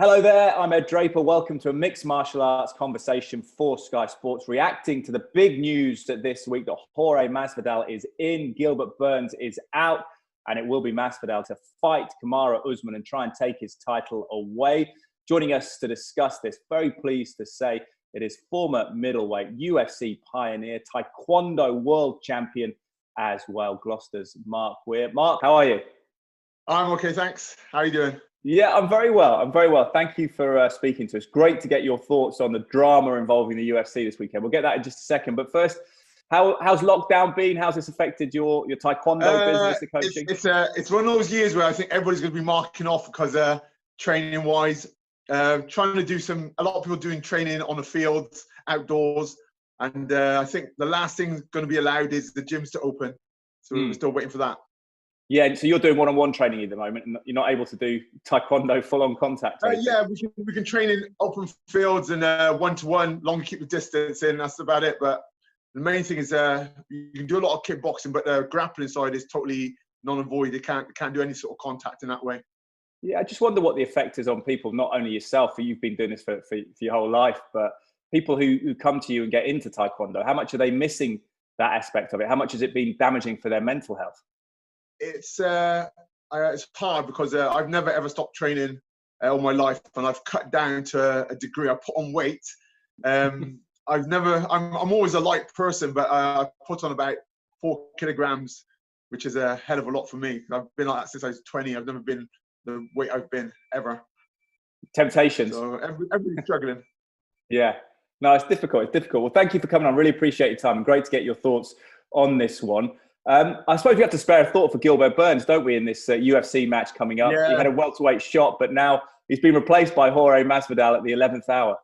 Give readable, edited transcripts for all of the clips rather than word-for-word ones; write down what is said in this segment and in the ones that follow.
Hello there, I'm Ed Draper. Welcome to a mixed martial arts conversation for Sky Sports, reacting to the big news that this week that Jorge Masvidal is in, Gilbert Burns is out, and it will be Masvidal to fight Kamaru Usman and try and take his title away. Joining us to discuss this, very pleased to say, it is former middleweight, UFC pioneer, Taekwondo world champion as well, Gloucester's Mark Weir. Mark, how are you? I'm okay, thanks. How are you doing? Yeah, I'm very well. I'm very well. Thank you for speaking to us. Great to get your thoughts on the drama involving the UFC this weekend. We'll get that in just a second. But first, how's lockdown been? How's this affected your Taekwondo business, the coaching? It's one of those years where I think everybody's going to be marking off because training-wise, trying to do a lot of people doing training on the fields, outdoors. And I think the last thing going to be allowed is the gyms to open. So we're still waiting for that. Yeah, so you're doing one-on-one training at the moment, and you're not able to do Taekwondo full-on contact. Yeah, we can train in open fields and one-to-one, long keep the distance in. That's about it. But the main thing is you can do a lot of kickboxing, but the grappling side is totally null and void. You can't do any sort of contact in that way. Yeah, I just wonder what the effect is on people, not only yourself, for you've been doing this for your whole life, but people who come to you and get into Taekwondo. How much are they missing that aspect of it? How much has it been damaging for their mental health? It's hard because I've never ever stopped training all my life, and I've cut down to a degree. I put on weight. I'm always a light person, but I put on about 4 kilograms, which is a hell of a lot for me. I've been like that since I was 20. I've never been the weight I've been ever. Temptations. So everybody's struggling. Yeah. No, it's difficult. It's difficult. Well, thank you for coming on. Really appreciate your time. Great to get your thoughts on this one. I suppose we have to spare a thought for Gilbert Burns, don't we, in this UFC match coming up? Yeah. He had a welterweight shot, but now he's been replaced by Jorge Masvidal at the 11th hour.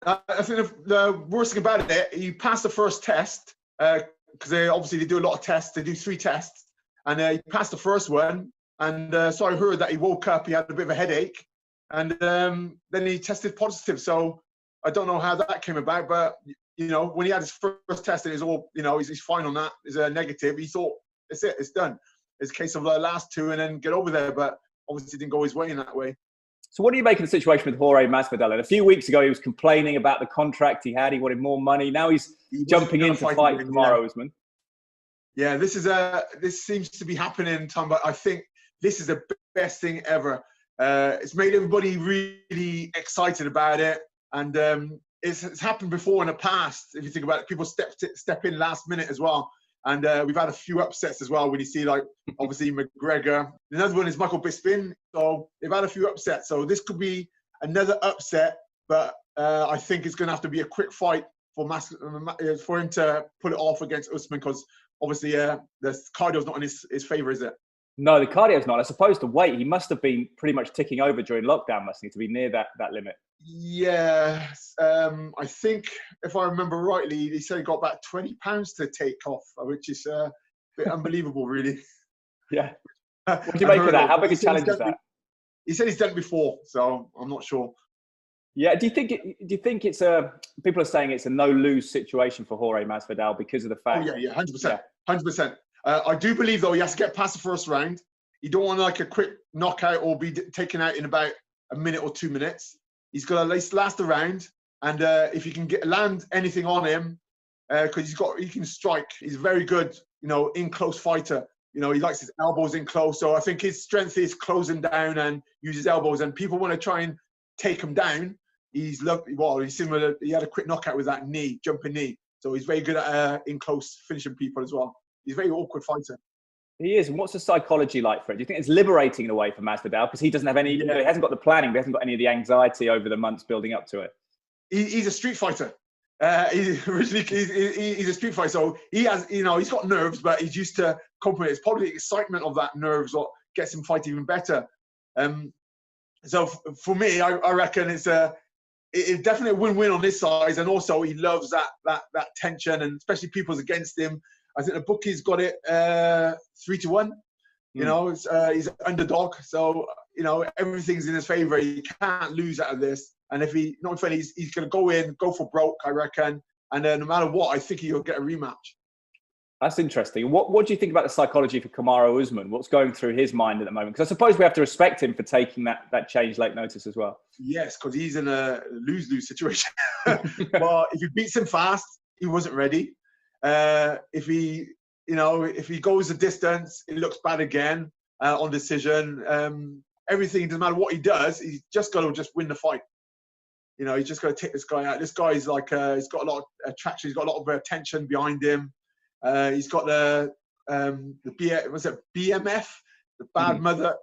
I think the worst thing about it, he passed the first test, because they do a lot of tests. They do 3 tests, and he passed the first one. And so I heard that he woke up, he had a bit of a headache, and then he tested positive. So I don't know how that came about, but when he had his first test and he's fine on that, is a negative, he thought, that's it, it's done. It's a case of the last 2 and then get over there, but obviously didn't go his way in that way. So what do you make of the situation with Jorge Masvidal? And a few weeks ago, he was complaining about the contract he had. He wanted more money. Now he's jumping in to fight Kamaru Usman. Yeah, this seems to be happening, Tom, but I think this is the best thing ever. It's made everybody really excited about it. And it's happened before in the past. If you think about it, people step in last minute as well. And we've had a few upsets as well when you see, like, obviously McGregor. Another one is Michael Bisping. So they've had a few upsets. So this could be another upset, but I think it's going to have to be a quick fight for him to pull it off against Usman, because obviously the cardio's not in his favour, is it? No, the cardio's not. I suppose the weight, he must have been pretty much ticking over during lockdown, mustn't he, to be near that limit? Yeah, I think if I remember rightly, he said he got about 20 pounds to take off, which is a bit unbelievable, really. Yeah. What do you make of that? How big a challenge is that? He said he's done it before, so I'm not sure. Yeah, do you think it's people are saying it's a no-lose situation for Jorge Masvidal because of the fact? Oh yeah, 100%, 100%. I do believe though he has to get past the first round. You don't want like a quick knockout or be taken out in about a minute or 2 minutes. He's got to at least last the round, and if you can land anything on him, because he can strike. He's very good, in close fighter. He likes his elbows in close. So I think his strength is closing down and use his elbows. And people want to try and take him down. He's similar. He had a quick knockout with that jumping knee. So he's very good at in close finishing people as well. He's a very awkward fighter. He is. And what's the psychology like for it? Do you think it's liberating in a way for Masvidal? Because he doesn't have any, he hasn't got the planning, but he hasn't got any of the anxiety over the months building up to it. He's a street fighter. He's a street fighter. So he has, he's got nerves, but he's used to coping. It's probably the excitement of that nerves what gets him fight even better. So for me, I reckon it's definitely a win-win on this side. And also he loves that tension, and especially people's against him. I think the bookies got it 3-1. He's an underdog, so everything's in his favour. He can't lose out of this. And if he's going to go for broke, I reckon. And no matter what, I think he'll get a rematch. That's interesting. What do you think about the psychology for Kamaru Usman? What's going through his mind at the moment? Because I suppose we have to respect him for taking that change late notice as well. Yes, because he's in a lose-lose situation. But if he beats him fast, he wasn't ready. If he goes the distance, it looks bad again on decision. Everything, doesn't matter what he does, he's just got to just win the fight. He's just got to take this guy out. This guy is like, he's got a lot of attraction. He's got a lot of attention behind him. He's got the BMF, the bad mother.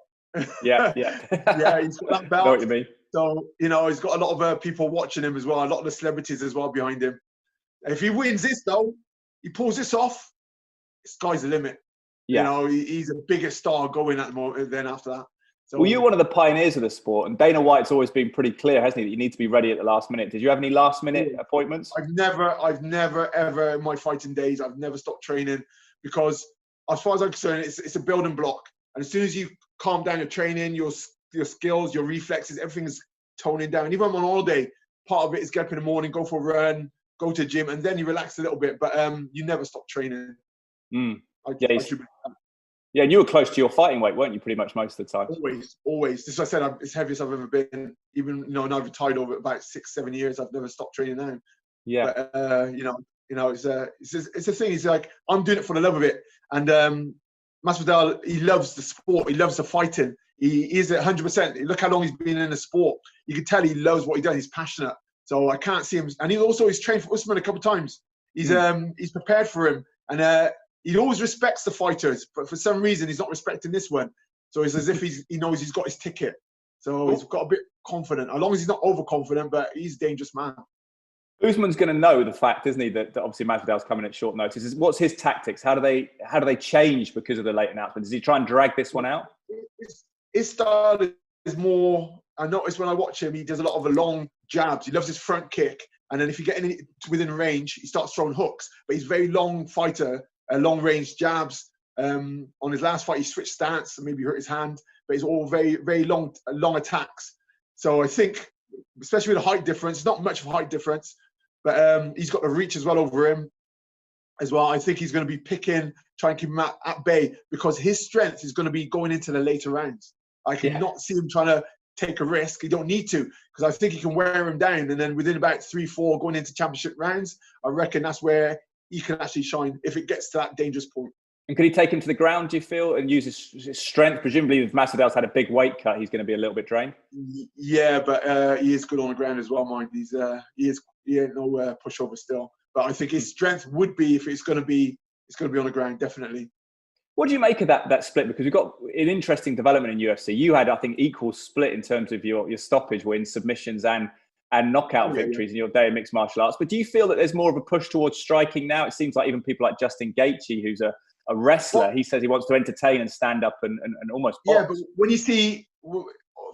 Yeah. Yeah, he's got that belt. Know what you mean. So, he's got a lot of people watching him as well, a lot of the celebrities as well behind him. If he wins this, though, he pulls this off, sky's the limit. Yeah. He's a bigger star going at the moment then after that. So, well, you're one of the pinoneers of the sport, and Dana White's always been pretty clear, hasn't he, that you need to be ready at the last minute. Did you have any last-minute appointments? I've never, ever in my fighting days, I've never stopped training because, as far as I'm concerned, it's a building block. And as soon as you calm down your training, your skills, your reflexes, everything is toning down. Even when I'm on holiday, part of it is get up in the morning, go for a run, go to the gym, and then you relax a little bit. But you never stop training. Yeah, and you were close to your fighting weight, weren't you, pretty much most of the time? Always. As I said, it's heaviest I've ever been. Even, now I've retired over about 6-7 years, I've never stopped training now. Yeah. But, it's a thing. It's like, I'm doing it for the love of it. And Masvidal, he loves the sport. He loves the fighting. He is 100%. Look how long he's been in the sport. You can tell he loves what he does. He's passionate. So I can't see him. And he's trained for Usman a couple of times. He's prepared for him. And he always respects the fighters, but for some reason he's not respecting this one. So it's as if he knows he's got his ticket. So he's got a bit confident, as long as he's not overconfident, but he's a dangerous man. Usman's going to know the fact, isn't he, that obviously Masvidal's coming at short notice. What's his tactics? How do they change because of the late announcement? Does he try and drag this one out? His style is more, I notice when I watch him, he does a lot of the long jabs. He loves his front kick. And then if you get within range, he starts throwing hooks. But he's a very long fighter. Long range jabs. On his last fight, he switched stance and maybe hurt his hand, but it's all very, very long attacks. So I think, especially with the height difference, not much of a height difference, but he's got the reach as well over him as well. I think he's going to be picking, trying to keep him at bay because his strength is going to be going into the later rounds. I cannot see him trying to take a risk. He don't need to because I think he can wear him down, and then within about 3-4 going into championship rounds, I reckon that's where he can actually shine if it gets to that dangerous point. And could he take him to the ground, do you feel, and use his strength? Presumably, if Masvidal's had a big weight cut, he's going to be a little bit drained. Yeah, but he is good on the ground as well, mind. He ain't no pushover still. But I think his strength would be, if it's going to be on the ground, definitely. What do you make of that split? Because we've got an interesting development in UFC. You had, I think, equal split in terms of your stoppage wins, submissions, and knockout victories in your day of mixed martial arts. But do you feel that there's more of a push towards striking now? It seems like even people like Justin Gaethje, who's a wrestler, he says he wants to entertain and stand up and almost box. Yeah, but when you see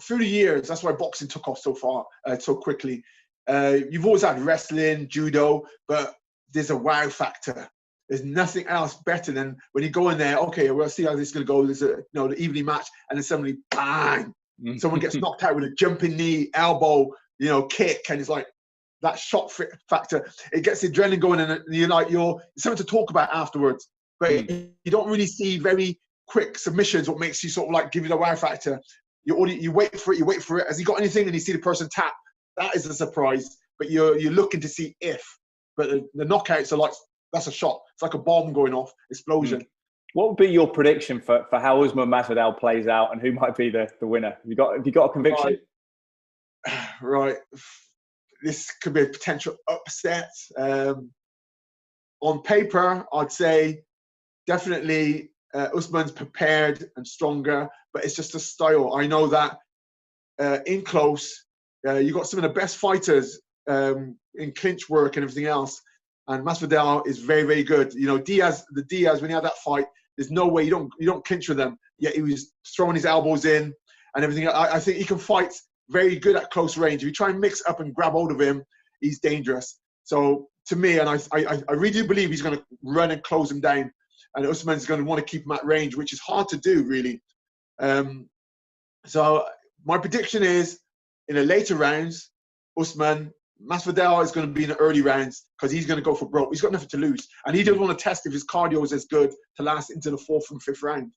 through the years, that's why boxing took off so quickly. You've always had wrestling, judo, but there's a wow factor. There's nothing else better than when you go in there. Okay, we'll see how this is going to go. There's the evening match, and then suddenly, bang! Someone gets knocked out with a jumping knee, elbow, kick, and it's like that shock factor. It gets the adrenaline going, and you're something to talk about afterwards. But you don't really see very quick submissions. What makes you sort of like give you the wow factor? You wait for it. Has he got anything? And you see the person tap. That is a surprise. But you're looking to see if. But the knockouts are like, that's a shot. It's like a bomb going off, explosion. What would be your prediction for how Usman Masvidal plays out and who might be the winner? Have you got a conviction? Right. This could be a potential upset. On paper, I'd say definitely Usman's prepared and stronger, but it's just a style. I know that in close, you got some of the best fighters in clinch work and everything else, and Masvidal is very, very good. Diaz, when he had that fight, there's no way you don't clinch with them. Yet he was throwing his elbows in and everything. I think he can fight very good at close range. If you try and mix up and grab hold of him, he's dangerous. So to me, and I really do believe he's going to run and close him down, and Usman's going to want to keep him at range, which is hard to do, really. So my prediction is, in the later rounds, Usman Masvidal is going to be in the early rounds because he's going to go for broke. He's got nothing to lose. And he doesn't want to test if his cardio is as good to last into the 4th and 5th round.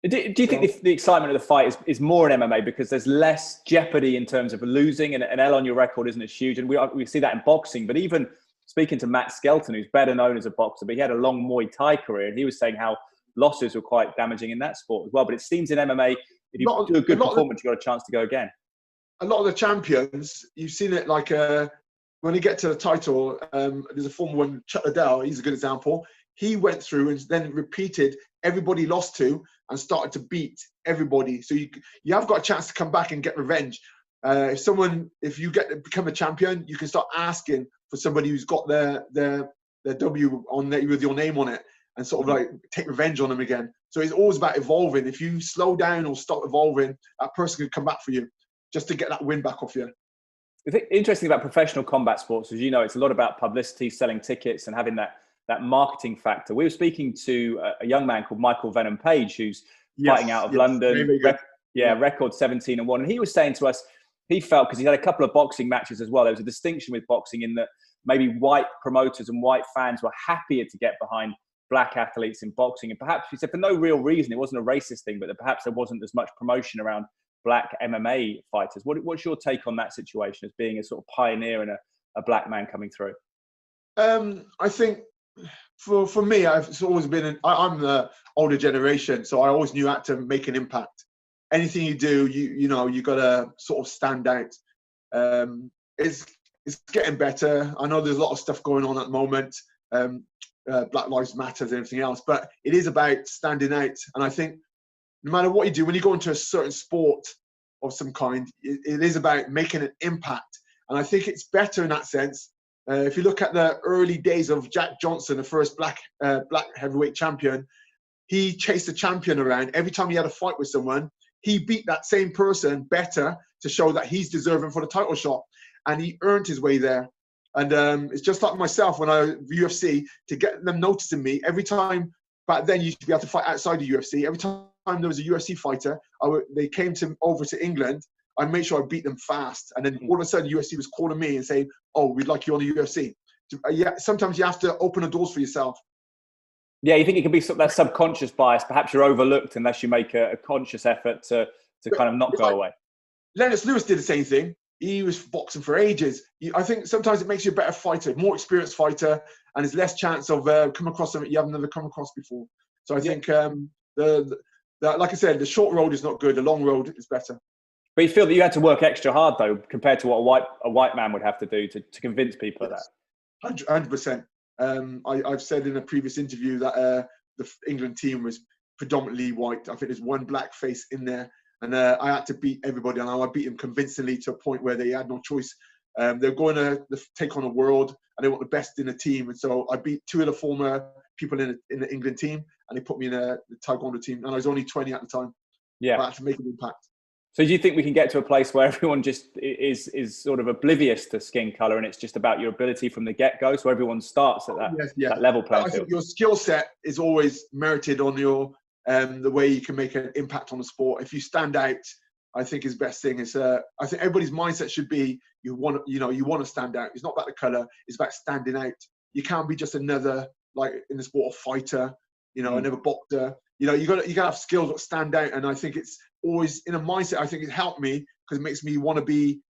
Do you think the excitement of the fight is more in MMA because there's less jeopardy in terms of losing, and an L on your record isn't as huge? And we see that in boxing. But even speaking to Matt Skelton, who's better known as a boxer, but he had a long Muay Thai career, and he was saying how losses were quite damaging in that sport as well. But it seems in MMA, if you do a good performance, you've got a chance to go again. A lot of the champions, you've seen it like when you get to the title, there's a former one, Chuck Liddell, he's a good example. He went through and then repeated everybody lost to and started to beat everybody. So you have got a chance to come back and get revenge. If you become a champion, you can start asking for somebody who's got their W on there with your name on it and sort of like take revenge on them again. So it's always about evolving. If you slow down or stop evolving, that person can come back for you just to get that win back off you. The thing interesting about professional combat sports, as you know, it's a lot about publicity, selling tickets, and having that marketing factor. We were speaking to a young man called Michael Venom Page, who's fighting out of London. Record 17-1. And he was saying to us, he felt, because he had a couple of boxing matches as well, there was a distinction with boxing in that maybe white promoters and white fans were happier to get behind black athletes in boxing. And perhaps, he said, for no real reason, it wasn't a racist thing, but that perhaps there wasn't as much promotion around black MMA fighters. What's your take on that situation as being a sort of pioneer and a black man coming through? I think for me, it's always been, I'm the older generation, so I always knew I had to make an impact. Anything you do, you got to sort of stand out. It's getting better. I know there's a lot of stuff going on at the moment, Black Lives Matter and everything else, but it is about standing out. And I think no matter what you do, when you go into a certain sport of some kind, it is about making an impact. And I think it's better in that sense. If you look at the early days of Jack Johnson, the first black heavyweight champion, he chased the champion around. Every time he had a fight with someone, he beat that same person better to show that he's deserving for the title shot. And he earned his way there. And it's just like myself when I UFC, to get them noticing me, every time, back then you used to be able to fight outside the UFC. Every time there was a UFC fighter, they came over to England, I made sure I beat them fast. And then all of a sudden, UFC was calling me and saying, "Oh, we'd like you on the UFC." Yeah, sometimes you have to open the doors for yourself. Yeah, you think it can be that subconscious bias. Perhaps you're overlooked unless you make a conscious effort to kind of not go away. Lennox Lewis did the same thing. He was boxing for ages. I think sometimes it makes you a better fighter, more experienced fighter, and there's less chance of coming across something you haven't never come across before. So I think, like I said, the short road is not good. The long road is better. But you feel that you had to work extra hard, though, compared to what a white man would have to do to convince people of that. 100%. I've said in a previous interview that the England team was predominantly white. I think there's one black face in there. And I had to beat everybody, and I beat them convincingly to a point where they had no choice. They're going to take on the world, and they want the best in the team. And so I beat two of the former people in the England team, and they put me in the Taekwondo team. And I was only 20 at the time. Yeah, but I had to make an impact. So do you think we can get to a place where everyone just is sort of oblivious to skin color, and it's just about your ability from the get-go, so everyone starts at that level playing field? I think your skill set is always merited on your the way you can make an impact on the sport. If you stand out, I think is best thing. Is I think everybody's mindset should be you want to stand out. It's not about the color. It's about standing out. You can't be just another, like in the sport, a fighter. Another boxer. You got to have skills that stand out. And I think it's always in a mindset. I think it helped me because it makes me want to be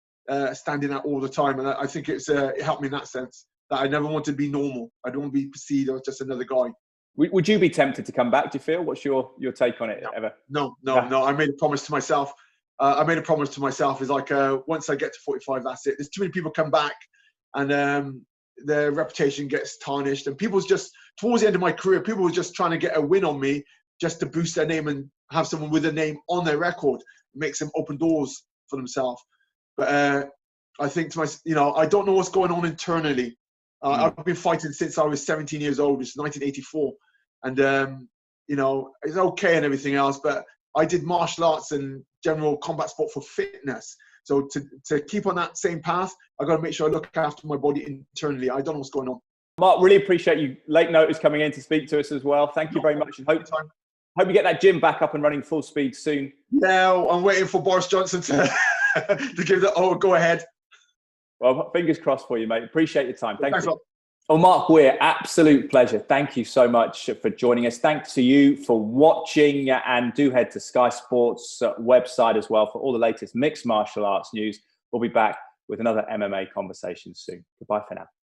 standing out all the time. And I think it helped me in that sense, that I never want to be normal. I don't want to be perceived as just another guy. Would you be tempted to come back, do you feel? What's your take on it, ever? No. I made a promise to myself. Is like, once I get to 45, that's it. There's too many people come back and their reputation gets tarnished. And people's just, towards the end of my career, people were just trying to get a win on me just to boost their name and have someone with a name on their record. It makes them open doors for themselves. But I think to myself, I don't know what's going on internally. I've been fighting since I was 17 years old. It's 1984. And, it's okay and everything else. But I did martial arts and general combat sport for fitness. So to keep on that same path, I've got to make sure I look after my body internally. I don't know what's going on. Mark, really appreciate you late notice coming in to speak to us as well. Thank you very much. And hope you get that gym back up and running full speed soon. Yeah, I'm waiting for Boris Johnson to give the go ahead. Well, fingers crossed for you, mate. Appreciate your time. Thank Thanks a you. lot. Well, Mark Weir, absolute pleasure. Thank you so much for joining us. Thanks to you for watching, and do head to Sky Sports website as well for all the latest mixed martial arts news. We'll be back with another MMA conversation soon. Goodbye for now.